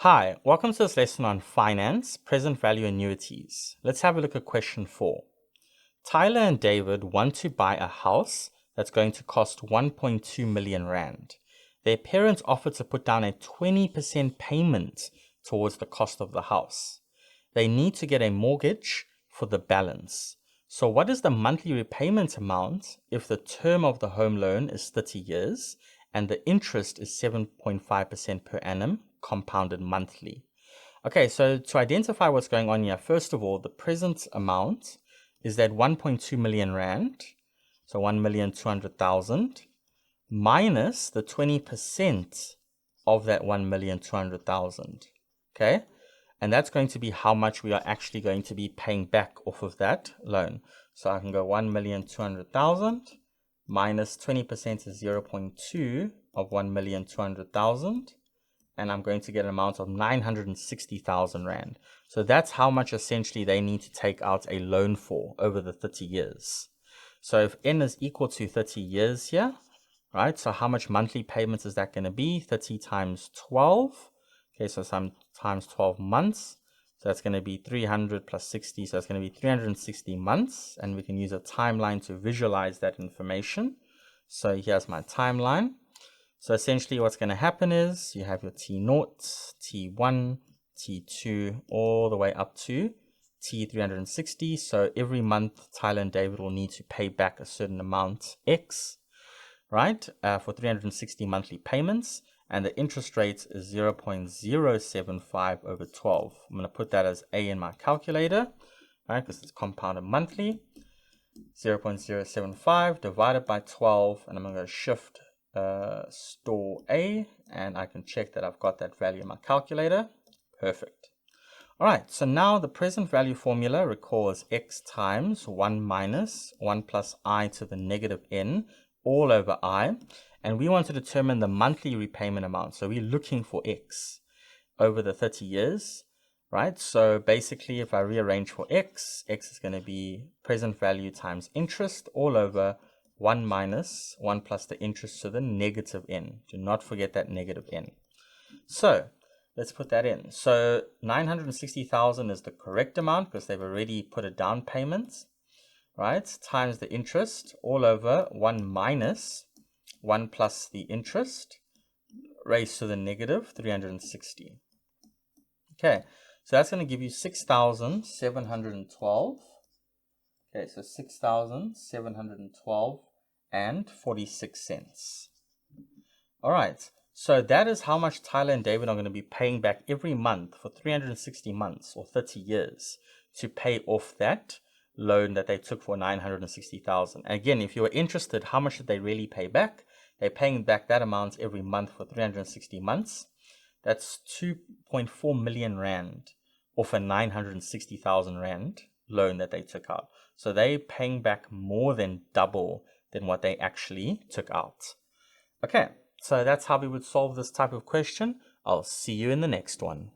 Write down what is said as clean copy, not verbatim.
Hi, welcome to this lesson on finance, present value annuities. Let's have a look at question 4. Tyler and David want to buy a house that's going to cost 1.2 million rand. Their parents offer to put down a 20% payment towards the cost of the house. They need to get a mortgage for the balance. So what is the monthly repayment amount if the term of the home loan is 30 years and the interest is 7.5% per annum compounded monthly? Okay, so to identify what's going on here, first of all, the present amount is that 1.2 million rand, so 1,200,000, minus the 20% of that 1,200,000. Okay, and that's going to be how much we are actually going to be paying back off of that loan. So I can go 1,200,000 minus 20% is 0.2 of 1,200,000. And I'm going to get an amount of 960,000 rand. So that's how much essentially they need to take out a loan for over the 30 years. So if N is equal to 30 years here, right? So how much monthly payments is that going to be? 30 times 12. Okay, so some times 12 months. So that's going to be 300 plus 60. So that's going to be 360 months. And we can use a timeline to visualize that information. So here's my timeline. So essentially what's going to happen is you have your T0, T1, T2, all the way up to T360. So every month, Tyler and David will need to pay back a certain amount, X, right, for 360 monthly payments. And the interest rate is 0.075 over 12. I'm going to put that as A in my calculator, right, because it's compounded monthly. 0.075 divided by 12, and I'm going to shift store A, and I can check that I've got that value in my calculator. Perfect. All right, so now the present value formula, recall, is x times 1 minus 1 plus I to the negative n all over I, and we want to determine the monthly repayment amount. So we're looking for x over the 30 years, right? So basically, if I rearrange for x is going to be present value times interest all over 1 minus 1 plus the interest to the negative n. Do not forget that negative n. So let's put that in. So 960,000 is the correct amount because they've already put a down payment, right? Times the interest all over 1 minus 1 plus the interest raised to the negative 360. Okay, so that's going to give you 6,712. Okay, so 6,712 and 46 cents. All right, so that is how much Tyler and David are going to be paying back every month for 360 months or 30 years to pay off that loan that they took for 960,000. Again, if you were interested, how much did they really pay back? They're paying back that amount every month for 360 months. That's 2.4 million rand off a 960,000 rand loan that they took out. So they're paying back more than double than what they actually took out. Okay, so that's how we would solve this type of question. I'll see you in the next one.